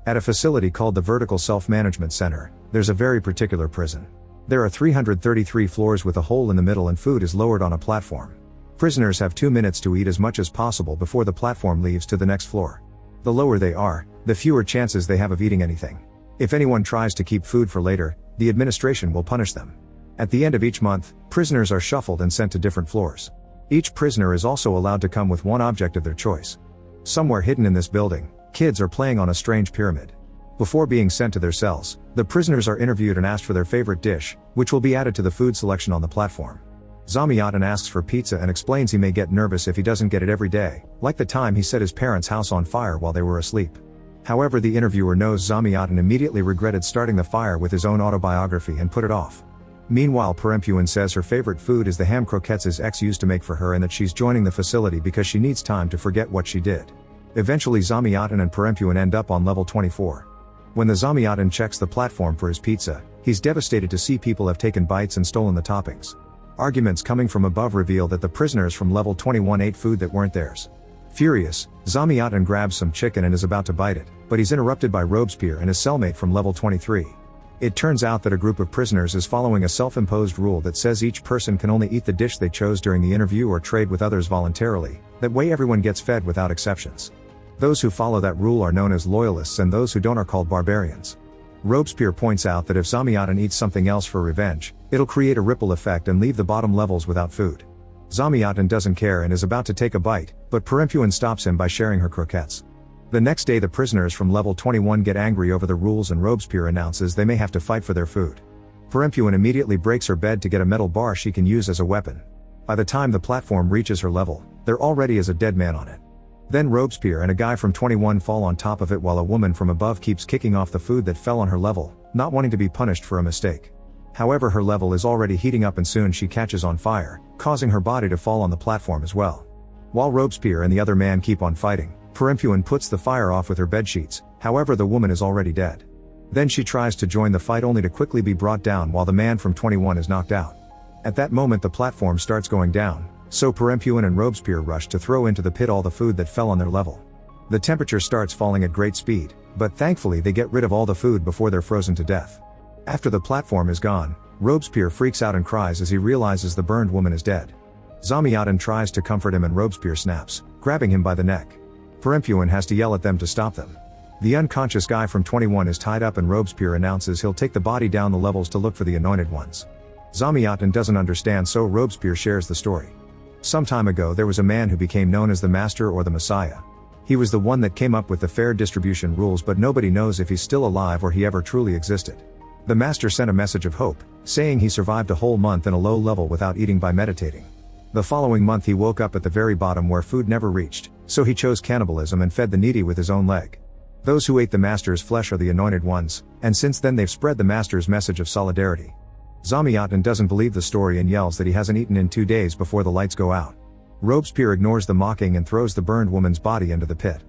At a facility called the Vertical Self-Management Center, there's a very particular prison. There are 333 floors with a hole in the middle and food is lowered on a platform. Prisoners have 2 minutes to eat as much as possible before the platform leaves to the next floor. The lower they are, the fewer chances they have of eating anything. If anyone tries to keep food for later, the administration will punish them. At the end of each month, prisoners are shuffled and sent to different floors. Each prisoner is also allowed to come with one object of their choice. Somewhere hidden in this building, kids are playing on a strange pyramid. Before being sent to their cells, the prisoners are interviewed and asked for their favorite dish, which will be added to the food selection on the platform. Zamyatin asks for pizza and explains he may get nervous if he doesn't get it every day, like the time he set his parents' house on fire while they were asleep. However, the interviewer knows Zamyatin immediately regretted starting the fire with his own autobiography and put it off. Meanwhile, Perempuin says her favorite food is the ham croquettes his ex used to make for her and that she's joining the facility because she needs time to forget what she did. Eventually Zamyatin and Perempuin end up on level 24. When the Zamyatin checks the platform for his pizza, he's devastated to see people have taken bites and stolen the toppings. Arguments coming from above reveal that the prisoners from level 21 ate food that weren't theirs. Furious, Zamyatin grabs some chicken and is about to bite it, but he's interrupted by Robespierre and his cellmate from level 23. It turns out that a group of prisoners is following a self-imposed rule that says each person can only eat the dish they chose during the interview or trade with others voluntarily. That way everyone gets fed without exceptions. Those who follow that rule are known as loyalists and those who don't are called barbarians. Robespierre points out that if Zamyatin eats something else for revenge, it'll create a ripple effect and leave the bottom levels without food. Zamyatin doesn't care and is about to take a bite, but Perempuin stops him by sharing her croquettes. The next day the prisoners from level 21 get angry over the rules and Robespierre announces they may have to fight for their food. Perempuin immediately breaks her bed to get a metal bar she can use as a weapon. By the time the platform reaches her level, there already is a dead man on it. Then Robespierre and a guy from 21 fall on top of it while a woman from above keeps kicking off the food that fell on her level, not wanting to be punished for a mistake. However, her level is already heating up and soon she catches on fire, causing her body to fall on the platform as well. While Robespierre and the other man keep on fighting, Perempuin puts the fire off with her bedsheets, however the woman is already dead. Then she tries to join the fight only to quickly be brought down while the man from 21 is knocked out. At that moment the platform starts going down, so Perempuin and Robespierre rush to throw into the pit all the food that fell on their level. The temperature starts falling at great speed, but thankfully they get rid of all the food before they're frozen to death. After the platform is gone, Robespierre freaks out and cries as he realizes the burned woman is dead. Zamyatin tries to comfort him and Robespierre snaps, grabbing him by the neck. Perempuin has to yell at them to stop them. The unconscious guy from 21 is tied up and Robespierre announces he'll take the body down the levels to look for the anointed ones. Zamyatin doesn't understand, so Robespierre shares the story. Some time ago there was a man who became known as the Master or the Messiah. He was the one that came up with the fair distribution rules, but nobody knows if he's still alive or he ever truly existed. The Master sent a message of hope, saying he survived a whole month in a low level without eating by meditating. The following month he woke up at the very bottom where food never reached, so he chose cannibalism and fed the needy with his own leg. Those who ate the Master's flesh are the anointed ones, and since then they've spread the Master's message of solidarity. Zamyatin doesn't believe the story and yells that he hasn't eaten in 2 days before the lights go out. Robespierre ignores the mocking and throws the burned woman's body into the pit.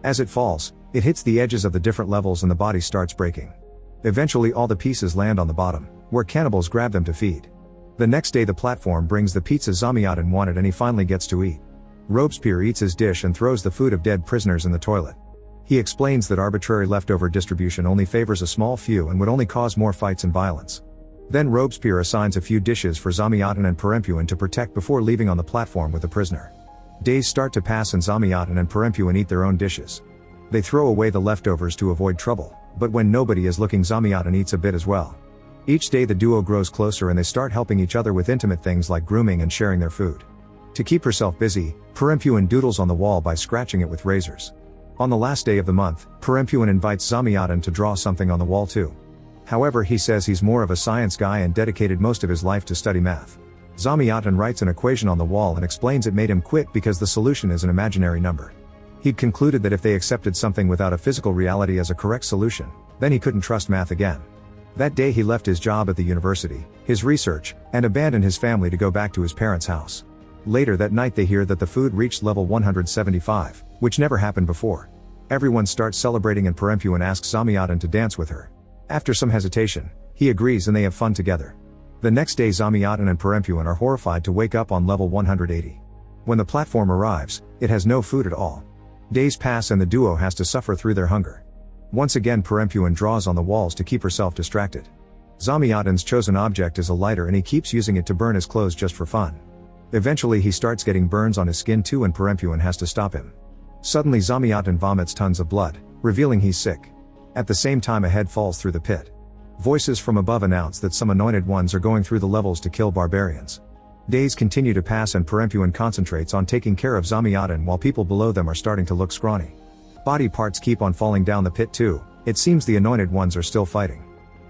As it falls, it hits the edges of the different levels and the body starts breaking. Eventually all the pieces land on the bottom, where cannibals grab them to feed. The next day the platform brings the pizza Zamyatin wanted and he finally gets to eat. Robespierre eats his dish and throws the food of dead prisoners in the toilet. He explains that arbitrary leftover distribution only favors a small few and would only cause more fights and violence. Then Robespierre assigns a few dishes for Zamyatin and Perempuin to protect before leaving on the platform with the prisoner. Days start to pass and Zamyatin and Perempuin eat their own dishes. They throw away the leftovers to avoid trouble, but when nobody is looking Zamyatin eats a bit as well. Each day the duo grows closer and they start helping each other with intimate things like grooming and sharing their food. To keep herself busy, Perempuin doodles on the wall by scratching it with razors. On the last day of the month, Perempuin invites Zamyatin to draw something on the wall too. However, he says he's more of a science guy and dedicated most of his life to study math. Zamyatin writes an equation on the wall and explains it made him quit because the solution is an imaginary number. He'd concluded that if they accepted something without a physical reality as a correct solution, then he couldn't trust math again. That day he left his job at the university, his research, and abandoned his family to go back to his parents' house. Later that night they hear that the food reached level 175, which never happened before. Everyone starts celebrating and Perempuin asks Zamyatin to dance with her. After some hesitation, he agrees and they have fun together. The next day Zamyatin and Perempuin are horrified to wake up on level 180. When the platform arrives, it has no food at all. Days pass and the duo has to suffer through their hunger. Once again Perempuin draws on the walls to keep herself distracted. Zamyatin's chosen object is a lighter and he keeps using it to burn his clothes just for fun. Eventually he starts getting burns on his skin too and Perempuin has to stop him. Suddenly Zamyatin vomits tons of blood, revealing he's sick. At the same time a head falls through the pit. Voices from above announce that some anointed ones are going through the levels to kill barbarians. Days continue to pass and Perempuin concentrates on taking care of Zamyatin while people below them are starting to look scrawny. Body parts keep on falling down the pit too, it seems the anointed ones are still fighting.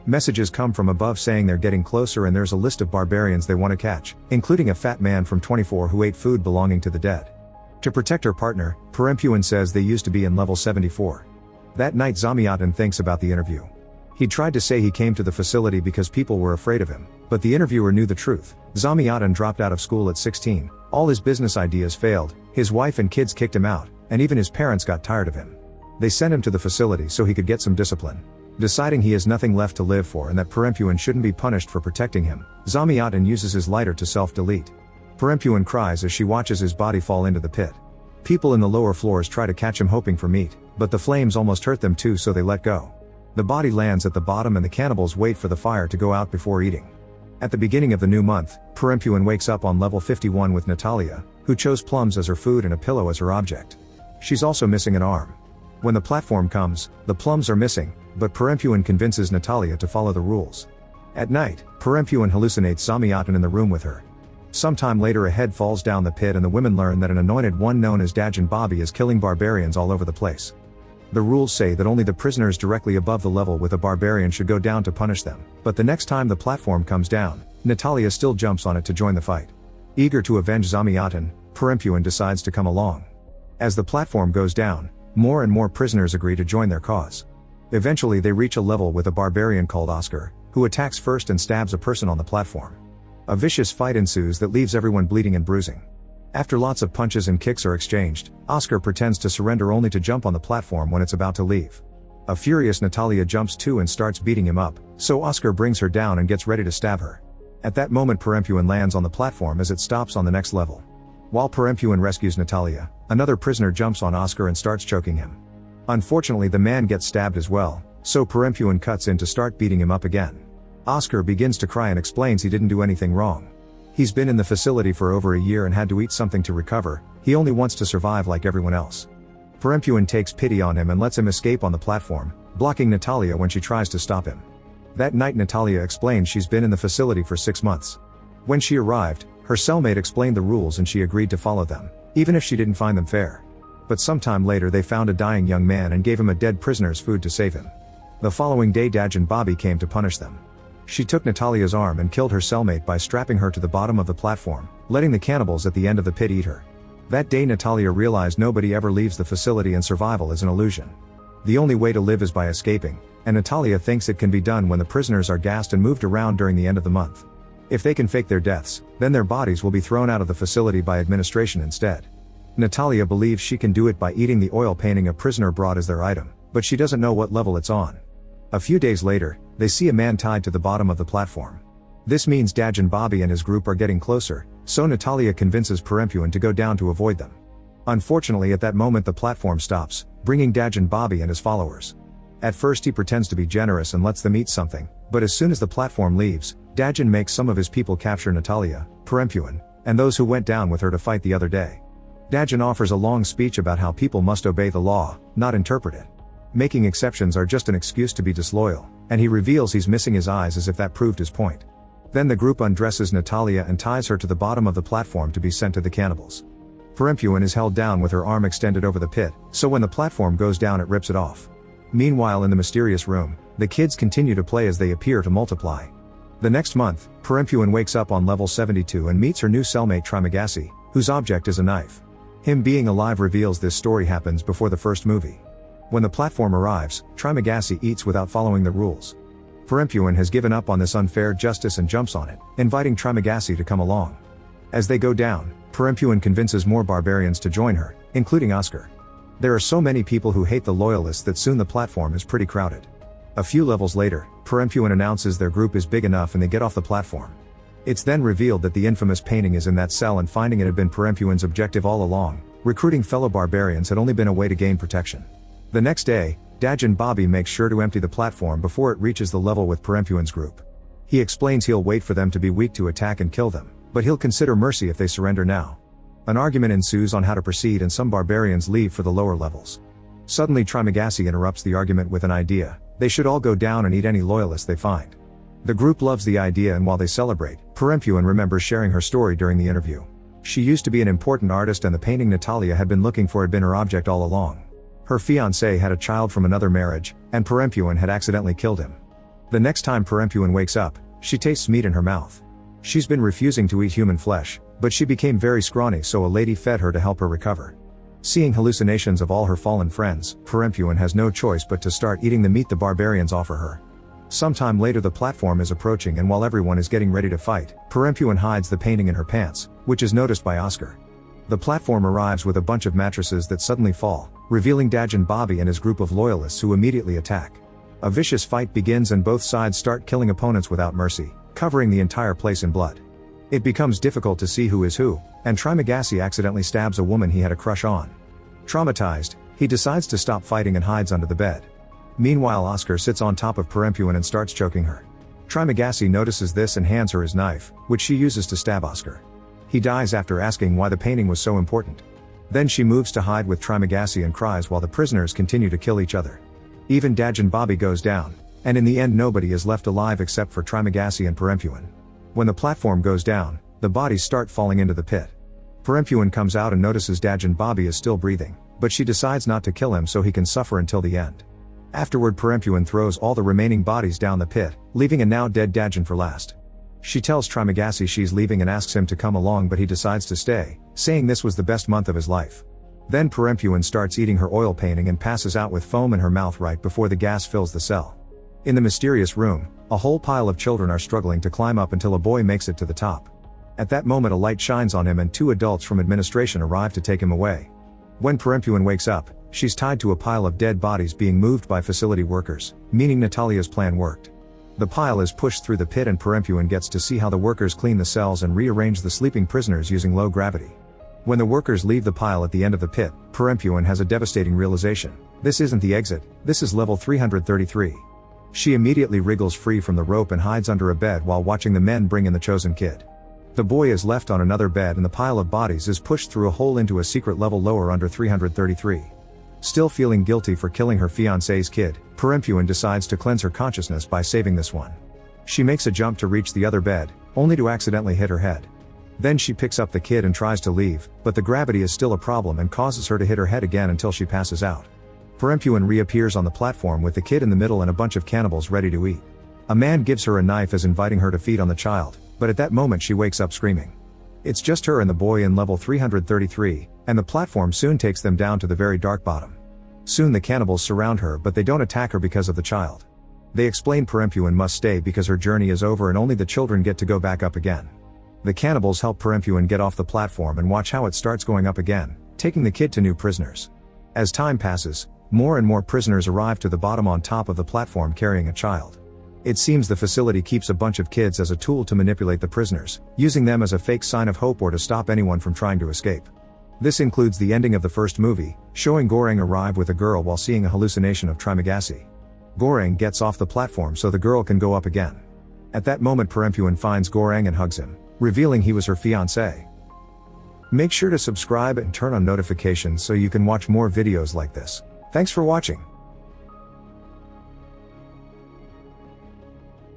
Messages come from above saying they're getting closer and there's a list of barbarians they want to catch, including a fat man from 24 who ate food belonging to the dead. To protect her partner, Perempuin says they used to be in level 74. That night Zamyatin thinks about the interview. He tried to say he came to the facility because people were afraid of him, but the interviewer knew the truth. Zamyatin dropped out of school at 16, all his business ideas failed, his wife and kids kicked him out, and even his parents got tired of him. They sent him to the facility so he could get some discipline. Deciding he has nothing left to live for and that Perempuin shouldn't be punished for protecting him, Zamyatin uses his lighter to self-delete. Perempuin cries as she watches his body fall into the pit. People in the lower floors try to catch him hoping for meat, but the flames almost hurt them too so they let go. The body lands at the bottom and the cannibals wait for the fire to go out before eating. At the beginning of the new month, Perempuin wakes up on level 51 with Natalia, who chose plums as her food and a pillow as her object. She's also missing an arm. When the platform comes, the plums are missing, but Perempuin convinces Natalia to follow the rules. At night, Perempuin hallucinates Zamyatin in the room with her. Sometime later a head falls down the pit and the women learn that an anointed one known as Dajin Bobby is killing barbarians all over the place. The rules say that only the prisoners directly above the level with a barbarian should go down to punish them, but the next time the platform comes down, Natalia still jumps on it to join the fight. Eager to avenge Zamyatin, Perempuin decides to come along. As the platform goes down, more and more prisoners agree to join their cause. Eventually they reach a level with a barbarian called Oscar, who attacks first and stabs a person on the platform. A vicious fight ensues that leaves everyone bleeding and bruising. After lots of punches and kicks are exchanged, Oscar pretends to surrender only to jump on the platform when it's about to leave. A furious Natalia jumps too and starts beating him up, so Oscar brings her down and gets ready to stab her. At that moment Perempuin lands on the platform as it stops on the next level. While Perempuin rescues Natalia, another prisoner jumps on Oscar and starts choking him. Unfortunately the man gets stabbed as well, so Perempuin cuts in to start beating him up again. Oscar begins to cry and explains he didn't do anything wrong. He's been in the facility for over a year and had to eat something to recover, he only wants to survive like everyone else. Perempuin takes pity on him and lets him escape on the platform, blocking Natalia when she tries to stop him. That night Natalia explains she's been in the facility for 6 months. When she arrived, her cellmate explained the rules and she agreed to follow them, even if she didn't find them fair. But sometime later they found a dying young man and gave him a dead prisoner's food to save him. The following day Dajin Bobby came to punish them. She took Natalia's arm and killed her cellmate by strapping her to the bottom of the platform, letting the cannibals at the end of the pit eat her. That day Natalia realized nobody ever leaves the facility and survival is an illusion. The only way to live is by escaping, and Natalia thinks it can be done when the prisoners are gassed and moved around during the end of the month. If they can fake their deaths, then their bodies will be thrown out of the facility by administration instead. Natalia believes she can do it by eating the oil painting a prisoner brought as their item, but she doesn't know what level it's on. A few days later, they see a man tied to the bottom of the platform. This means Dajin Bobby and his group are getting closer, so Natalia convinces Perempuin to go down to avoid them. Unfortunately at that moment the platform stops, bringing Dajin Bobby and his followers. At first he pretends to be generous and lets them eat something, but as soon as the platform leaves, Dajin makes some of his people capture Natalia, Perempuin, and those who went down with her to fight the other day. Dajin offers a long speech about how people must obey the law, not interpret it. Making exceptions are just an excuse to be disloyal, and he reveals he's missing his eyes as if that proved his point. Then the group undresses Natalia and ties her to the bottom of the platform to be sent to the cannibals. Perempuin is held down with her arm extended over the pit, so when the platform goes down it rips it off. Meanwhile in the mysterious room, the kids continue to play as they appear to multiply. The next month, Perempuin wakes up on level 72 and meets her new cellmate Trimagasi, whose object is a knife. Him being alive reveals this story happens before the first movie. When the platform arrives, Trimagasi eats without following the rules. Perempuin has given up on this unfair justice and jumps on it, inviting Trimagasi to come along. As they go down, Perempuin convinces more barbarians to join her, including Oscar. There are so many people who hate the loyalists that soon the platform is pretty crowded. A few levels later, Perempuin announces their group is big enough and they get off the platform. It's then revealed that the infamous painting is in that cell and finding it had been Perempuin's objective all along. Recruiting fellow barbarians had only been a way to gain protection. The next day, Dajin Bobby makes sure to empty the platform before it reaches the level with Perempuan's group. He explains he'll wait for them to be weak to attack and kill them, but he'll consider mercy if they surrender now. An argument ensues on how to proceed and some barbarians leave for the lower levels. Suddenly Trimagasi interrupts the argument with an idea: they should all go down and eat any loyalists they find. The group loves the idea, and while they celebrate, Perempuan remembers sharing her story during the interview. She used to be an important artist, and the painting Natalia had been looking for had been her object all along. Her fiancé had a child from another marriage, and Perempuan had accidentally killed him. The next time Perempuan wakes up, she tastes meat in her mouth. She's been refusing to eat human flesh, but she became very scrawny, so a lady fed her to help her recover. Seeing hallucinations of all her fallen friends, Perempuan has no choice but to start eating the meat the barbarians offer her. Sometime later the platform is approaching, and while everyone is getting ready to fight, Perempuan hides the painting in her pants, which is noticed by Oscar. The platform arrives with a bunch of mattresses that suddenly fall, revealing Dajin Bobby and his group of loyalists, who immediately attack. A vicious fight begins and both sides start killing opponents without mercy, covering the entire place in blood. It becomes difficult to see who is who, and Trimagasi accidentally stabs a woman he had a crush on. Traumatized, he decides to stop fighting and hides under the bed. Meanwhile, Oscar sits on top of Perempuan and starts choking her. Trimagasi notices this and hands her his knife, which she uses to stab Oscar. He dies after asking why the painting was so important. Then she moves to hide with Trimagasi and cries while the prisoners continue to kill each other. Even Dajin Bobby goes down, and in the end nobody is left alive except for Trimagasi and Perempuan. When the platform goes down, the bodies start falling into the pit. Perempuan comes out and notices Dajin Bobby is still breathing, but she decides not to kill him so he can suffer until the end. Afterward, Perempuan throws all the remaining bodies down the pit, leaving a now dead Dajin for last. She tells Trimagasi she's leaving and asks him to come along, but he decides to stay, saying this was the best month of his life. Then Perempuan starts eating her oil painting and passes out with foam in her mouth right before the gas fills the cell. In the mysterious room, a whole pile of children are struggling to climb up until a boy makes it to the top. At that moment a light shines on him and two adults from administration arrive to take him away. When Perempuan wakes up, she's tied to a pile of dead bodies being moved by facility workers, meaning Natalia's plan worked. The pile is pushed through the pit and Perempuan gets to see how the workers clean the cells and rearrange the sleeping prisoners using low gravity. When the workers leave the pile at the end of the pit, Perempuan has a devastating realization: this isn't the exit, this is level 333. She immediately wriggles free from the rope and hides under a bed while watching the men bring in the chosen kid. The boy is left on another bed and the pile of bodies is pushed through a hole into a secret level lower under 333. Still feeling guilty for killing her fiancé's kid, Perempuan decides to cleanse her consciousness by saving this one. She makes a jump to reach the other bed, only to accidentally hit her head. Then she picks up the kid and tries to leave, but the gravity is still a problem and causes her to hit her head again until she passes out. Perempuan reappears on the platform with the kid in the middle and a bunch of cannibals ready to eat. A man gives her a knife as inviting her to feed on the child, but at that moment she wakes up screaming. It's just her and the boy in level 333, and the platform soon takes them down to the very dark bottom. Soon the cannibals surround her, but they don't attack her because of the child. They explain Perempuan must stay because her journey is over and only the children get to go back up again. The cannibals help Perempuan get off the platform and watch how it starts going up again, taking the kid to new prisoners. As time passes, more and more prisoners arrive to the bottom on top of the platform carrying a child. It seems the facility keeps a bunch of kids as a tool to manipulate the prisoners, using them as a fake sign of hope or to stop anyone from trying to escape. This includes the ending of the first movie, showing Goreng arrive with a girl while seeing a hallucination of Trimagasi. Goreng gets off the platform so the girl can go up again. At that moment Perempuan finds Goreng and hugs him, revealing he was her fiancé. Make sure to subscribe and turn on notifications so you can watch more videos like this. Thanks for watching.